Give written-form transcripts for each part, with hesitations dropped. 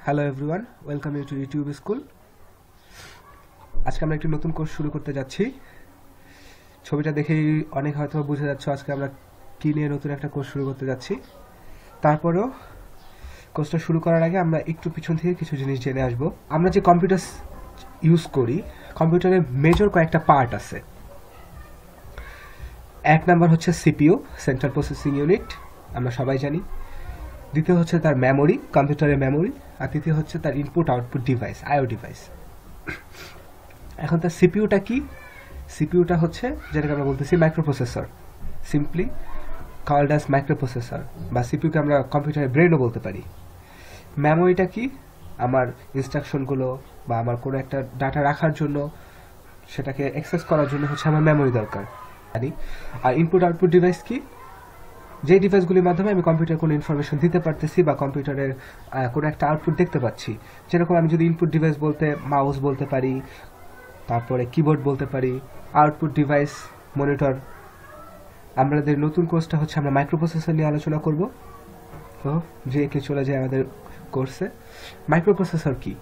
Hello everyone, welcome you to YouTube school. আজকে আমরা একটি নতুন কোর্স শুরু করতে যাচ্ছি। ছবিটা দেখেই অনেক হয়তো বুঝে যাচ্ছে আজকে আমরা কী নিয়ে নতুন একটা কোর্স শুরু করতে যাচ্ছি। তারপরেও কোর্সটা শুরু করার আগে আমরা একটু পিছন থেকে কিছু জিনিস জেনে আসব। আমরা যে কম্পিউটার ইউজ করি, কম্পিউটারের মেজর কয়েকটা পার্ট আছে। এক নাম্বার হচ্ছে সিপিইউ, সেন্ট্রাল প্রসেসিং ইউনিট, আমরা সবাই জানি। দ্বিতীয় হচ্ছে তার মেমোরি, কম্পিউটারের মেমোরি। আর তৃতীয় হচ্ছে তার input output device, IO device. এখন তার সিপিইউটা কি? সিপিইউটা হচ্ছে যেটাকে আমরা বলতেছি microprocessor, simply called as microprocessor, বা সিপিইউকে আমরা কম্পিউটারের ব্রেনও বলতে পারি। মেমোরিটা কি? আমার ইনস্ট্রাকশনগুলো বা আমার কোনো একটা ডাটা রাখার জন্য, সেটাকে অ্যাক্সেস করার জন্য হচ্ছে আমার মেমোরি দরকার। আর ইনপুট আউটপুট ডিভাইস কি? যে ডিভাইসগুলির মাধ্যমে আমি কম্পিউটারে কোনো ইনফরমেশন দিতে পারতেছি বা কম্পিউটারের কোনো একটা আউটপুট দেখতে পাচ্ছি। যেরকম আমি যদি ইনপুট ডিভাইস বলতে মাউস বলতে পারি, তারপরে কিবোর্ড বলতে পারি, আউটপুট ডিভাইস মনিটর। আমাদের নতুন কোর্সটা হচ্ছে আমরা মাইক্রোপ্রসেসর নিয়ে আলোচনা করব। তো যে কে চলে যায় আমাদের কোর্সে। মাইক্রোপ্রসেসর কি?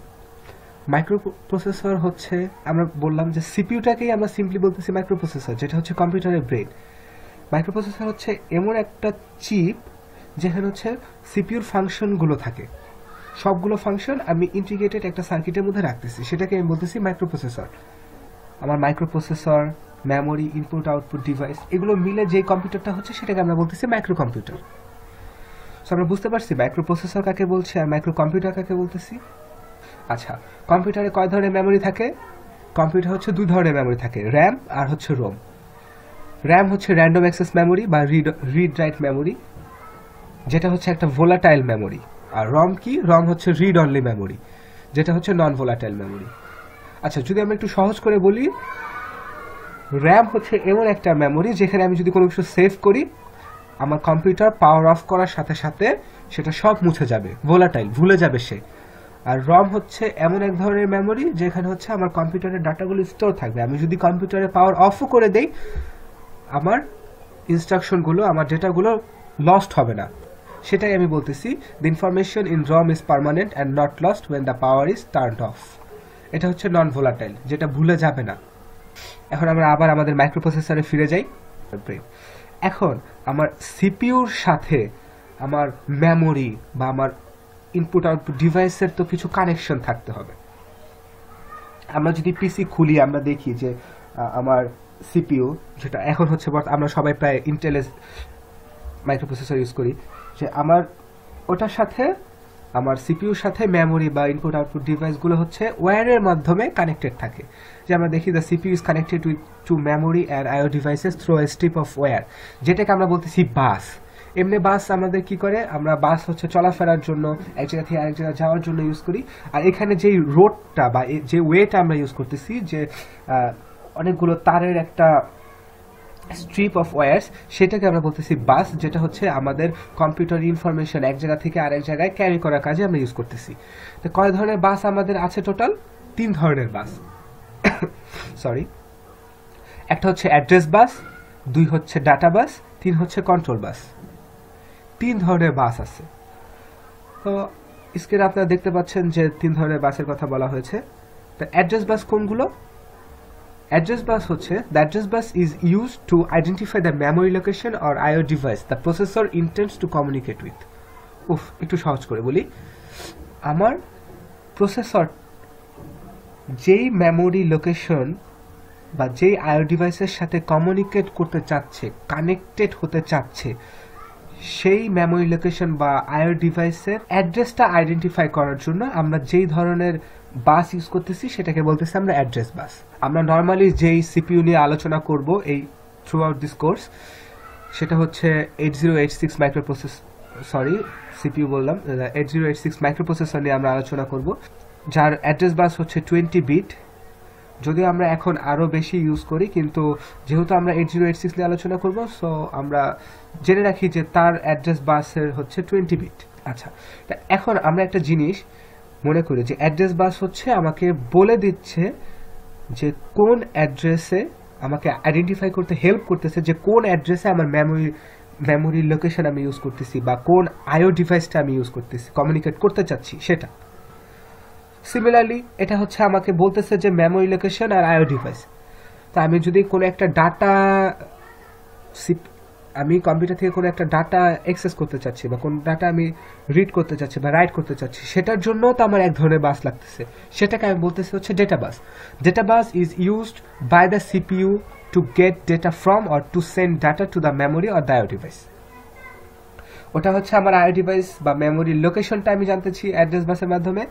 মাইক্রোপ্রসেসর হচ্ছে, আমরা বললাম যে সিপিইউটাকেই আমরা সিম্পলি বলতেছি মাইক্রোপ্রসেসর, যেটা হচ্ছে কম্পিউটারের ব্রেন। মাইক্রোপ্রসেসর হচ্ছে এমন একটা চিপ যেখানে হচ্ছে সিপিইউর ফাংশনগুলো থাকে। সবগুলো ফাংশন আমি ইন্টিগ্রেটেড একটা সার্কিটের মধ্যে রাখতেছি, সেটাকে আমি বলতেছি মাইক্রোপ্রসেসর। আমার microprocessor, memory, input output device, এগুলো মিলে যে কম্পিউটারটা হচ্ছে সেটাকে আমরা বলতেছি মাইক্রো কম্পিউটার। সো আমরা বুঝতে পারছি মাইক্রোপ্রসেসর কাকে বলছি আর মাইক্রো কম্পিউটার কাকে বলতেছি। আচ্ছা, কম্পিউটারে কয় ধরনের মেমোরি থাকে? কম্পিউটার হচ্ছে দুই ধরনের মেমোরি থাকে, র্যাম আর হচ্ছে রোম। র্যাম হচ্ছে র্যান্ডম অ্যাক্সেস মেমোরি বা রিড রাইট মেমোরি, যেটা হচ্ছে একটা ভোলাটাইল মেমোরি। আর রম কি? রম হচ্ছে রিড অনলি মেমোরি, যেটা হচ্ছে নন ভোলাটাইল মেমোরি। আচ্ছা, যদি আমরা একটু সহজ করে বলি, র্যাম হচ্ছে এমন একটা মেমোরি যেখানে আমি যদি কোনো কিছু সেভ করি, আমার কম্পিউটার পাওয়ার অফ করার সাথে সাথে সেটা সব মুছে যাবে, ভোলাটাইল, ভুলে যাবে সে। আর রম হচ্ছে এমন এক ধরনের মেমোরি যেখানে হচ্ছে আমার কম্পিউটারের ডাটাগুলো স্টোর থাকবে। আমি যদি কম্পিউটারে পাওয়ার অফও করে দেই, আমার ইনস্ট্রাকশনগুলো, আমার ডেটাগুলো লস্ট হবে না। সেটাই আমি বলতেছি, the information in ROM is permanent and not lost when the power is turned off. এটা হচ্ছে নন ভোলাটাইল, যেটা ভুলে যাবে না। এখন আমরা আবার আমাদের মাইক্রোপ্রসেসরে ফিরে যাই। এখন আমার সিপিইউর সাথে আমার মেমোরি বা আমার ইনপুট আউটপুট ডিভাইসের তো কিছু কানেকশন থাকতে হবে। আমরা যদি পিসি খুলি, আমরা দেখি যে আমার সিপিইউ, যেটা এখন হচ্ছে আমরা সবাই প্রায় ইন্টেলের মাইক্রোপ্রসেসর ইউজ করি, যে আমার ওটার সাথে, আমার সিপিইউর সাথে মেমোরি বা ইনপুট আউটপুট ডিভাইসগুলো হচ্ছে ওয়্যারের মাধ্যমে কানেক্টেড থাকে। যে আমরা দেখি the CPU is connected with to memory and IO devices through a strip of wire, যেটাকে আমরা বলতেছি বাস। এমনি বাস আমাদের কি করে, আমরা বাস হচ্ছে চলাফেরার জন্য, এক জায়গা থেকে আরেক জায়গায় যাওয়ার জন্য ইউজ করি। আর এখানে যে রোডটা বা যে ওয়েটা আমরা ইউজ করতেছি, যে অনেকগুলো তারের একটা স্ট্রিপ অফ ওয়্যার্স, সেটাকে আমরা বলতেছি বাস, যেটা হচ্ছে আমাদের কম্পিউটার ইনফরমেশন এক জায়গা থেকে আরেক জায়গায় ক্যারি করার কাজে আমরা ইউজ করতেছি। তো কয় ধরনের বাস আমাদের আছে? টোটাল 3 ধরনের বাস। সরি, একটা হচ্ছে অ্যাড্রেস বাস, 2 হচ্ছে ডাটা বাস, 3 হচ্ছে কন্ট্রোল বাস। 3 ধরনের বাস আছে। তো স্ক্রিনে আপনারা দেখতে পাচ্ছেন যে 3 ধরনের বাসের কথা বলা হয়েছে। তো অ্যাড্রেস বাস কোনগুলো? Address bus হচ্ছে, the address bus is used to identify the memory location or IO device the processor intends to communicate with. একটু সহজ করে বলি, আমার প্রসেসর যেই মেমোরি লোকেশন বা যেই আইও ডিভাইসের সাথে কমিউনিকেট করতে চাচ্ছে, কানেক্টেড হতে চাচ্ছে, সেই মেমোরি লোকেশন বা আইও ডিভাইসের অ্যাড্রেসটা আইডেন্টিফাই করার জন্য আমরা যেই ধরনের বাস ইউজ করতেছি সেটাকে বলতেছি আমরা অ্যাড্রেস বাস। আমরা নর্মালি যেই সিপিইউ নিয়ে আলোচনা করব এই থ্রু আউট দিস কোর্স, সেটা হচ্ছে 8086 সিপিইউ বললাম, 8086 মাইক্রোপ্রসেসর নিয়ে আমরা আলোচনা করব, যার অ্যাড্রেস বাস হচ্ছে 20 বিট। যদিও আমরা এখন আরও বেশি ইউজ করি, কিন্তু যেহেতু আমরা 8086 নিয়ে আলোচনা করব, সো আমরা জেনে রাখি যে তার অ্যাড্রেস বাসের হচ্ছে 20 বিট। আচ্ছা, তা এখন আমরা একটা জিনিস মনে করি যে অ্যাড্রেস বাস হচ্ছে আমাকে বলে দিচ্ছে যে কোন অ্যাড্রেসে, আমাকে আইডেন্টিফাই করতে হেল্প করতেছে যে কোন অ্যাড্রেসে আমার মেমোরি লোকেশন আমি ইউজ করতেছি বা কোন আইও ডিভাইসটা আমি ইউজ করতেছি, কমিউনিকেট করতে চাচ্ছি সেটা। সিমিলারলি এটা হচ্ছে আমাকে বলতেছে যে মেমোরি লোকেশন আর আইও ডিভাইস। তো আমি যদি কোনো একটা ডাটা আমি কম্পিউটার থেকে কোনো একটা ডাটা অ্যাক্সেস করতে চাচ্ছি বা কোন ডাটা আমি রিড করতে চাচ্ছি বা রাইট করতে চাচ্ছি, সেটার জন্য তো আমার এক ধরনের বাস লাগতেছে, সেটাকে আমি বলতেছি হচ্ছে data bus. Data bus is used by the CPU to get data from or to send data to the memory or the IO device. ওটা হচ্ছে আমার আইও ডিভাইস বা মেমোরির লোকেশনটা আমি জানতেছি অ্যাড্রেস বাসের মাধ্যমে,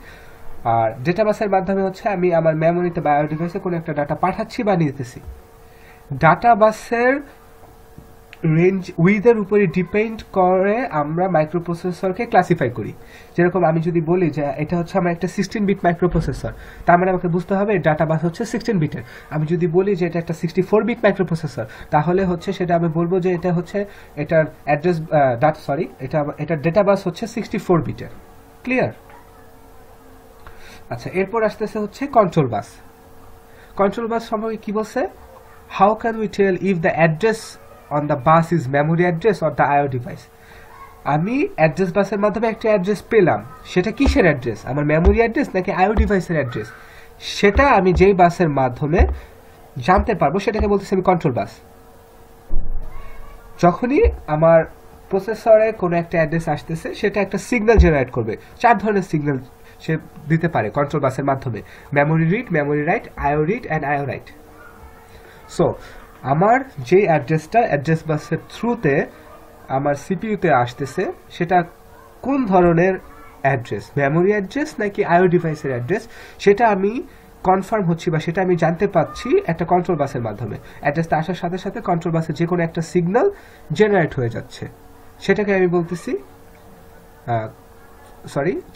আর ডেটা বাসের মাধ্যমে হচ্ছে আমি আমার মেমোরিতে বা আইও ডিভাইসে কোনো একটা ডাটা পাঠাচ্ছি বা নিতেছি। ডাটা বাসের রেঞ্জ উইথের উপরে ডিপেন্ড করে আমরা মাইক্রোপ্রসেসরকে ক্লাসিফাই করি। যেরকম আমি যদি বলি যে এটা হচ্ছে আমার একটা 16 বিট মাইক্রোপ্রসেসর, তার মানে আমাকে বুঝতে হবে ডাটা বাস হচ্ছে 16 বিটের। আমি যদি বলি যে এটা একটা 64 বিট মাইক্রোপ্রসেসর, তাহলে হচ্ছে সেটা আমি বলবো যে এটা হচ্ছে এটার অ্যাড্রেস এটার ডেটা বাস হচ্ছে 64 বিটের। ক্লিয়ার? আচ্ছা, এরপর আসতেছে হচ্ছে কন্ট্রোল বাস। কন্ট্রোল বাস সম্পর্কে কি বলছে? How can we tell if the address on the bus is memory address or the IO device? আমি অ্যাড্রেস বাসের মাধ্যমে একটা অ্যাড্রেস পেলাম, সেটা কিসের অ্যাড্রেস, আমার মেমোরি অ্যাড্রেস নাকি আইও ডিভাইসের অ্যাড্রেস, সেটা আমি যেই বাসের মাধ্যমে জানতে পারবো সেটাকে বলতেছি আমি কন্ট্রোল বাস। যখনই আমার প্রসেসরে কোনো একটা অ্যাড্রেস আসতেছে, সেটা একটা সিগন্যাল জেনারেট করবে। 4 ধরনের সিগন্যাল সে দিতে পারে কন্ট্রোল বাসের মাধ্যমে: memory read, memory write, IO read and IO write. So আমার যে অ্যাড্রেসটা অ্যাড্রেস বাসের থ্রুতে আমার সিপিইউতে আসতেছে, সেটা কোন ধরনের অ্যাড্রেস, মেমোরি অ্যাড্রেস নাকি আইও ডিভাইসের অ্যাড্রেস, সেটা আমি কনফার্ম হচ্ছি বা সেটা আমি জানতে পারছি একটা কন্ট্রোল বাসের মাধ্যমে। অ্যাড্রেসটা আসার সাথে সাথে কন্ট্রোল বাসে যে কোনো একটা সিগন্যাল জেনারেট হয়ে যাচ্ছে, সেটাকে আমি বলতেছি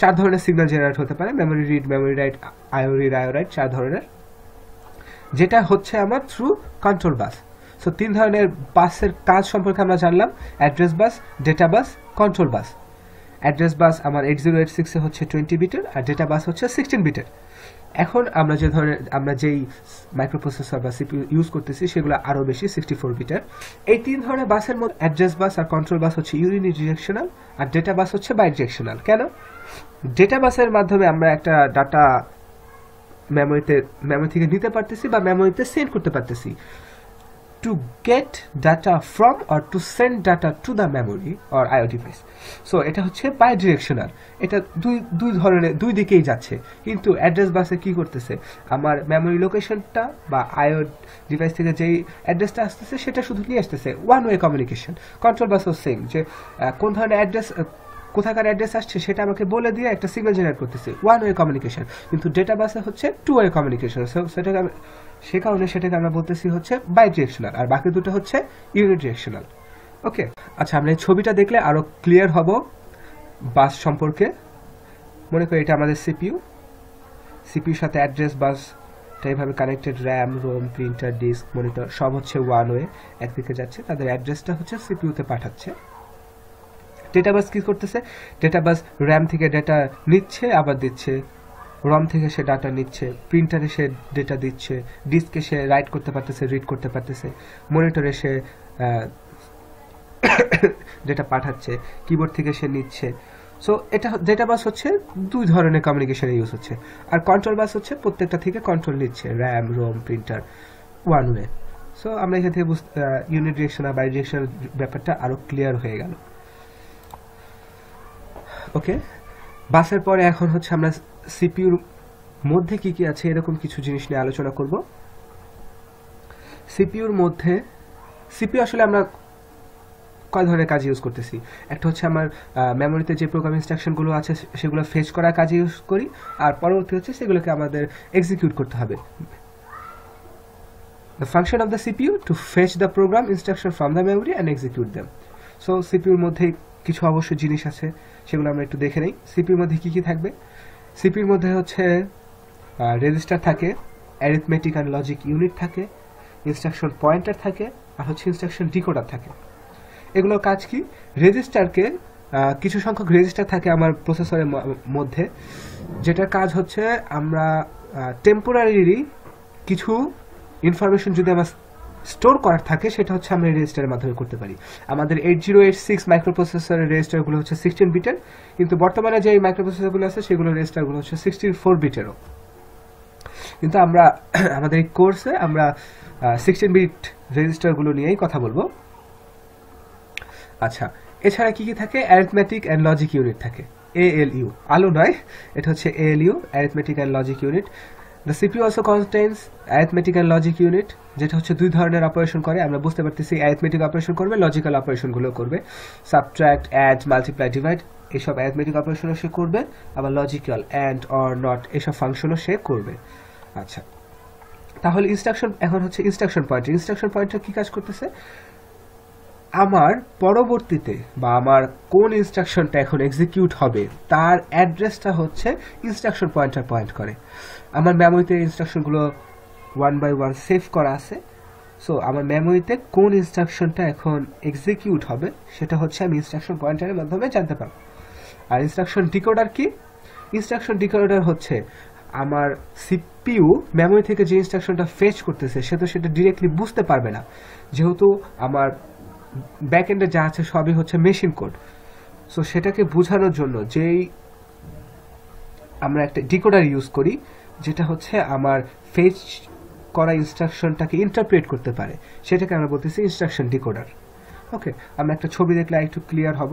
4 ধরনের সিগন্যাল জেনারেট হতে পারে: memory read, memory write, IO read, আইও রাইট, 4 ধরনের, যেটা হচ্ছে আমার থ্রু কন্ট্রোল বাস। সো 3 ধরনের বাসের কাজ সম্পর্কে আমরা জানলাম: অ্যাড্রেস বাস, ডেটা বাস, কন্ট্রোল বাস। অ্যাড্রেস বাস আমার 8086 এ হচ্ছে 20 বিটের আর ডেটা বাস হচ্ছে 16 বিটের। এখন আমরা যেই মাইক্রোপ্রসেসর বা সিপিইউ ইউজ করতেছি সেগুলো আরও বেশি 64 বিটের। এই 3 ধরনের বাসের মধ্যে অ্যাড্রেস বাস আর কন্ট্রোল বাস হচ্ছে ইউনিডিরেকশনাল আর ডেটা বাস হচ্ছে বাইডিরেকশনাল। কেন? ডেটা বাসের মাধ্যমে আমরা একটা ডাটা মেমোরি থেকে নিতে পারতেছি বা মেমোরিতে সেন্ড করতে পারতেছি। To get data from or to send data to the memory or IO device. So এটা হচ্ছে বাই ডিরেকশনাল, এটা দুই দিকেই যাচ্ছে। কিন্তু অ্যাড্রেস বাসে কি করতেছে, আমার মেমোরি লোকেশনটা বা আইও ডিভাইস থেকে যেই অ্যাড্রেসটা আসতেছে সেটা শুধু নিয়ে আসতেছে, ওয়ান ওয়ে কমিউনিকেশন। কন্ট্রোল বাসও সেম, যে কোন ধরনের অ্যাড্রেস, কোথাকার অ্যাড্রেস আসছে সেটা আমাকে বলে দিয়ে একটা সিগন্যাল জেনারেট করতেছে, ওয়ান ওয়ে কমিউনিকেশন। কিন্তু ডেটা বাসে হচ্ছে টু ওয়ে কমিউনিকেশন। সে কারণে সেটাকে আমরা বলতেছি হচ্ছে বাই ডিরেকশনাল, আর বাকি দুটো হচ্ছে ইউনিডিরেকশনাল। ওকে, আচ্ছা, আমরা এই ছবিটা দেখলে আরো ক্লিয়ার হব বাস সম্পর্কে। মনে করি এটা আমাদের সিপিইউর সাথে অ্যাড্রেস বাসটা এইভাবে connected. RAM, ROM, printer, disk, monitor সব হচ্ছে ওয়ান ওয়ে, একদিকে যাচ্ছে, তাদের অ্যাড্রেসটা হচ্ছে সিপিইউতে পাঠাচ্ছে। ডেটা বাস কি করতেছে, ডেটা বাস র্যাম থেকে ডেটা নিচ্ছে আবার দিচ্ছে, রম থেকে সে ডাটা নিচ্ছে, প্রিন্টারে সে ডেটা দিচ্ছে, ডিস্কে সে রাইট করতে পারতেছে, রিড করতে পারতেছে, মনিটরে সে ডেটা পাঠাচ্ছে, কিবোর্ড থেকে সে নিচ্ছে। সো এটা ডেটা বাস হচ্ছে 2 ধরনের কমিউনিকেশনে ইউজ হচ্ছে, আর কন্ট্রোল বাস হচ্ছে প্রত্যেকটা থেকে কন্ট্রোল নিচ্ছে, RAM, ROM, printer, one way. So আমরা এখান থেকে ইউনিডিরেকশন আর বাইডিরেকশনাল ব্যাপারটা আরো ক্লিয়ার হয়ে গেল। ওকে, বাসের পরে এখন হচ্ছে আমরা সিপিইউর মধ্যে কি কি আছে এরকম কিছু জিনিস নিয়ে আলোচনা করব। সিপিইউর মধ্যে সিপিইউ আসলে আমরা কয় ধরনের কাজ ইউজ করতেছি। একটা হচ্ছে আমার মেমোরিতে যে প্রোগ্রাম ইনস্ট্রাকশনগুলো আছে সেগুলো ফেচ করার কাজে ইউজ করি, আর পরবর্তী হচ্ছে সেগুলোকে আমাদের এক্সিকিউট করতে হবে। The function of the CPU to fetch the program instruction from the memory and execute them. So সিপিইউর মধ্যে কিছু অবশ্য জিনিস আছে, সেগুলো আমরা একটু দেখে নেই। সিপিইউর মধ্যে কি কি থাকবে? সিপিইউর মধ্যে হচ্ছে রেজিস্টার থাকে, অ্যারিথমেটিক অ্যান্ড লজিক ইউনিট থাকে, ইনস্ট্রাকশন পয়েন্টার থাকে, আর হচ্ছে ইনস্ট্রাকশন ডিকোডার থাকে। এগুলোর কাজ কি? রেজিস্টারকে কিছু সংখ্যক রেজিস্টার থাকে আমার প্রসেসরের মধ্যে, যেটার কাজ হচ্ছে আমরা টেম্পোরারি কিছু ইনফরমেশন যদি আমার স্টোর করার থাকে সেটা হচ্ছে আমরা রেজিস্টারের মাধ্যমে করতে পারি। আমাদের 8086 মাইক্রোপ্রসেসরের রেজিস্টারগুলো হচ্ছে 16 বিটের, কিন্তু বর্তমানে যে মাইক্রোপ্রসেসরগুলো আছে সেগুলো রেজিস্টারগুলো হচ্ছে 64 বিটেরও। কিন্তু আমরা আমাদের এই কোর্সে আমরা 16 বিট রেজিস্টারগুলো নিয়েই কথা বলবো। আচ্ছা, এছাড়া কি কি থাকে? অ্যারিথমেটিক অ্যান্ড লজিক ইউনিট থাকে, ALU, আলো নয়, এটা হচ্ছে ALU, arithmetic and logic unit. The CPU also contains arithmetic and logic unit, যেটা হচ্ছে দুই ধরনের অপারেশন করে। আমরা বুঝতে পারতেছি অ্যারিথমেটিক অপারেশন করবে, লজিক্যাল অপারেশনগুলো করবে, সাবট্রাক্ট, অ্যাড, মাল্টিপ্লাই, ডিভাইড, এইসব অ্যারিথমেটিক অপারেশনও সে করবে, আবার লজিক্যাল অ্যান্ড অর নট এইসব ফাংশনও সে করবে। আচ্ছা, তাহলে ইনস্ট্রাকশন, এখন হচ্ছে ইনস্ট্রাকশন পয়েন্টার। ইনস্ট্রাকশন পয়েন্টার কি কাজ করতেছে? আমার পরবর্তীতে বা আমার কোন ইনস্ট্রাকশনটা এখন এক্সিকিউট হবে তার অ্যাড্রেসটা হচ্ছে ইনস্ট্রাকশন পয়েন্টার পয়েন্ট করে। আমার মেমোরিতে ইনস্ট্রাকশনগুলো 1 বাই 1 সেভ করা আছে, সো আমার মেমোরিতে কোন ইনস্ট্রাকশনটা এখন এক্সিকিউট হবে সেটা হচ্ছে আমি ইনস্ট্রাকশন পয়েন্টারের মাধ্যমে জানতে পারবো। আর ইনস্ট্রাকশন ডিকোডার কি? ইনস্ট্রাকশন ডিকোডার হচ্ছে আমার সিপিইউ মেমোরি থেকে যে ইনস্ট্রাকশনটা ফেচ করতেছে সে তো সেটা ডিরেক্টলি বুঝতে পারবে না, যেহেতু আমার ব্যাকএন্ডে যা আছে সবই হচ্ছে মেশিন কোড। সো সেটাকে বোঝানোর জন্য যেই আমরা একটা ডিকোডার ইউজ করি, যেটা হচ্ছে আমার ফেচ করা ইনস্ট্রাকশনটাকে ইন্টারপ্রেট করতে পারে, সেটাকে আমরা বলতেছি ইনস্ট্রাকশন ডিকোডার। ওকে, আমরা একটা ছবি দেখলে একটু ক্লিয়ার হব।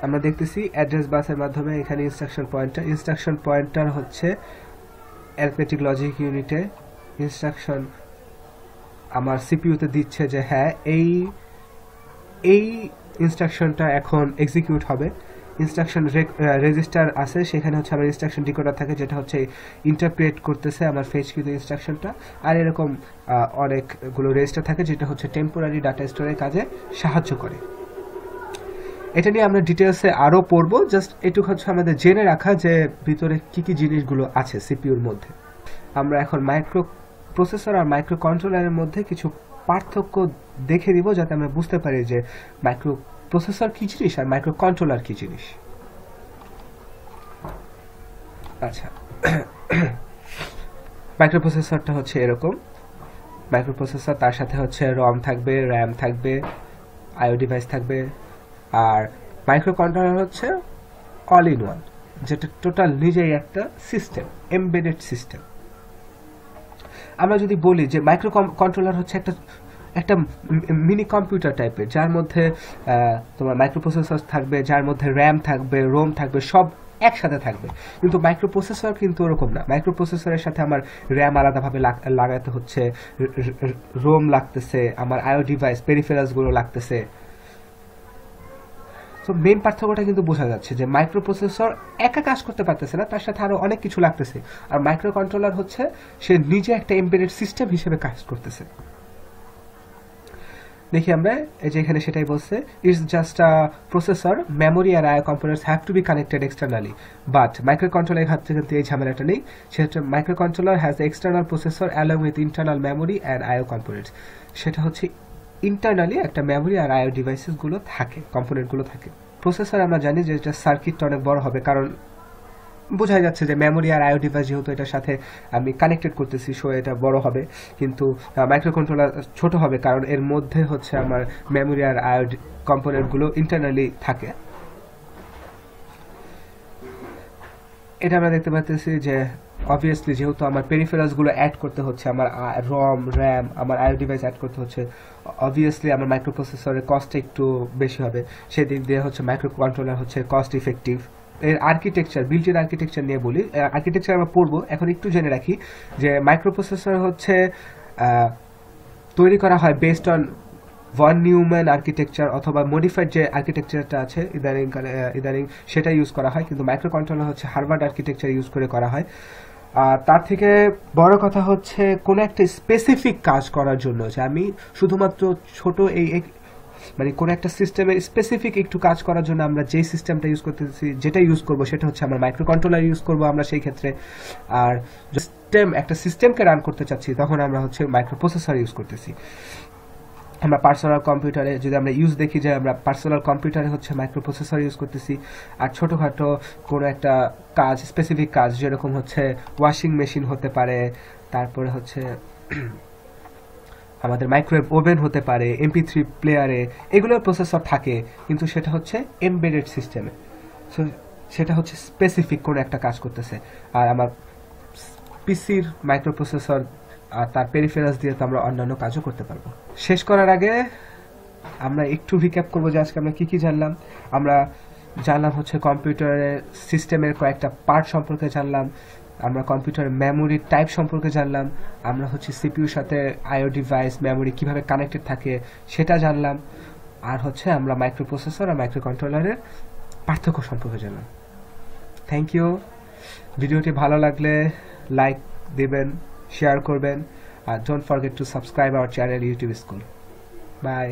আমরা দেখতেছি অ্যাড্রেস বাসের মাধ্যমে এখানে ইনস্ট্রাকশন পয়েন্টার হচ্ছে অ্যারিথমেটিক লজিক ইউনিটে ইনস্ট্রাকশন আমার সিপিইউতে দিচ্ছে যে হ্যাঁ এই ইনস্ট্রাকশনটা এখন এক্সিকিউট হবে। ইনস্ট্রাকশন রেজিস্টার আছে, সেখানে হচ্ছে আমার ইনস্ট্রাকশন ডিকোডার থাকে, যেটা হচ্ছে ইন্টারপ্রেট করতেছে আমার ফেচকৃত ইনস্ট্রাকশনটা। আর এরকম অনেকগুলো রেজিস্টার থাকে যেটা হচ্ছে টেম্পোরারি ডাটা স্টোরের কাজে সাহায্য করে। এটা নিয়ে আমরা ডিটেলসে আরও পড়বো, জাস্ট এটুকু হচ্ছে আমাদের জেনে রাখা যে ভিতরে কি কি জিনিসগুলো আছে সিপিইউর মধ্যে। আমরা এখন মাইক্রো প্রসেসর আর মাইক্রো কন্ট্রোলারের মধ্যে কিছু পার্থক্য দেখে দিব, যাতে আমরা বুঝতে পারি যে মাইক্রো প্রসেসর কি জিনিস আর মাইক্রো কন্ট্রোলার কি জিনিস। আচ্ছা, মাইক্রো প্রসেসরটা হচ্ছে এরকম। মাইক্রো প্রসেসর, তার সাথে হচ্ছে রম থাকবে, র্যাম থাকবে, আইও ডিভাইস থাকবে। আর মাইক্রো কন্ট্রোলার হচ্ছে অল ইন ওয়ান, যেটা টোটাল নিজেই একটা সিস্টেম, এমবেডেড সিস্টেম। আমরা যদি বলি যে মাইক্রো কন্ট্রোলার হচ্ছে একটা মিনি কম্পিউটার টাইপের, যার মধ্যে তোমার মাইক্রো প্রসেসর থাকবে, যার মধ্যে র্যাম থাকবে, রোম থাকবে, সব একসাথে থাকবে। কিন্তু মাইক্রো প্রসেসর কিন্তু ওরকম না। মাইক্রো প্রসেসরের সাথে আমার র্যাম আলাদাভাবে লাগাতে হচ্ছে, রোম লাগতেছে, আমার আইও ডিভাইস পেরিফেরালসগুলো লাগতেছে। তো মেইন পার্থক্যটা কিন্তু বোঝা যাচ্ছে যে মাইক্রো প্রসেসর একা কাজ করতে পারতেছে না, তার সাথে আরো অনেক কিছু লাগতেছে। আর মাইক্রো কন্ট্রোলার হচ্ছে সে নিজে একটা এমবেডেড সিস্টেম হিসেবে কাজ করতেছে। দেখি আমরা এই যে এখানে সেটাই বলছে, it's just a processor, memory আর IO components have to be connected externally, but micro কন্ট্রোলারের ক্ষেত্রে কিন্তু এই ঝামেলাটা নেই। সেটা micro controller has the external processor along with internal memory and IO components. সেটা হচ্ছে ইন্টারনালি একটা মেমোরি আর আইও ডিভাইসেসগুলো থাকে, কম্পোনেন্টগুলো থাকে। প্রসেসর আমরা জানি যে এটা সার্কিটটা অনেক বড় হবে, কারণ বোঝা যাচ্ছে যে মেমোরি আর আইও ডিভাইস যেহেতু এটার সাথে আমি কানেক্টেড করতেছি, সো এটা বড় হবে। কিন্তু মাইক্রো কন্ট্রোলার ছোট হবে, কারণ এর মধ্যে হচ্ছে আমার মেমোরি আর আইও কম্পোনেন্টগুলো ইন্টারনালি থাকে। এটা আমরা দেখতে পাচ্ছি যে অবভিয়াসলি যেহেতু আমার পেরিফেরালসগুলো অ্যাড করতে হচ্ছে, আমার রম, র্যাম, আমার আইও ডিভাইস অ্যাড করতে হচ্ছে, অবভিয়াসলি আমার মাইক্রো প্রসেসরের কস্ট একটু বেশি হবে। সেদিক দিয়ে হচ্ছে মাইক্রো কন্ট্রোলার হচ্ছে কস্ট ইফেক্টিভ। এর আর্কিটেকচার, বিল্ট ইন আর্কিটেকচার নিয়ে বলি, আর্কিটেকচার আমরা পড়বো, এখন একটু জেনে রাখি যে মাইক্রো প্রসেসর হচ্ছে তৈরি করা হয় based on von Neumann architecture অথবা মডিফাইড যে আর্কিটেকচারটা আছে ইদানিং সেটা ইউজ করা হয়, কিন্তু মাইক্রো কন্ট্রোলার হচ্ছে হার্ভার্ড আর্কিটেকচার ইউজ করে করা হয়। তার থেকে বড় কথা হচ্ছে কোনো একটা স্পেসিফিক কাজ করার জন্য, যে আমি শুধুমাত্র ছোট মানে কোনো একটা সিস্টেমে স্পেসিফিক একটু কাজ করার জন্য আমরা যে সিস্টেমটা ইউজ করতেছি, যেটা ইউজ করবো সেটা হচ্ছে আমরা মাইক্রো কন্ট্রোলার ইউজ করবো আমরা সেই ক্ষেত্রে। আর একটা সিস্টেমকে রান করতে চাচ্ছি তখন আমরা হচ্ছে মাইক্রো প্রসেসর ইউজ করতেছি। আমরা পার্সোনাল কম্পিউটারে যদি আমরা ইউজ দেখি যে আমরা পার্সোনাল কম্পিউটারে হচ্ছে মাইক্রো প্রসেসর ইউজ করতেছি। আর ছোটোখাটো কোনো একটা কাজ, স্পেসিফিক কাজ, যেরকম হচ্ছে ওয়াশিং মেশিন হতে পারে, তারপরে হচ্ছে আমাদের মাইক্রোওয়েভ ওভেন হতে পারে, MP3 প্লেয়ারে, এগুলোর প্রসেসর থাকে, কিন্তু সেটা হচ্ছে এমবেডেড সিস্টেমে। সো সেটা হচ্ছে স্পেসিফিক কোনো একটা কাজ করতেছে। আর আমার পিসির মাইক্রোপ্রসেসর আর তার পেরিফেরালস দিয়ে তো আমরা অন্যান্য কাজও করতে পারবো। শেষ করার আগে আমরা একটু রিক্যাপ করবো যে আজকে আমরা কি কি জানলাম। আমরা জানলাম হচ্ছে কম্পিউটারের সিস্টেমের কয়েকটা পার্ট সম্পর্কে জানলাম, আমরা কম্পিউটারের মেমোরির টাইপ সম্পর্কে জানলাম, আমরা হচ্ছে সিপিইউর সাথে আইও ডিভাইস মেমোরি কিভাবে কানেক্টেড থাকে সেটা জানলাম, আর হচ্ছে আমরা মাইক্রোপ্রসেসর আর মাইক্রো কন্ট্রোলারের পার্থক্য সম্পর্কে জানলাম। Thank you. ভিডিওটি ভালো লাগলে লাইক দিবেন, শেয়ার করবেন, আর don't forget to subscribe our channel YouTube school. By.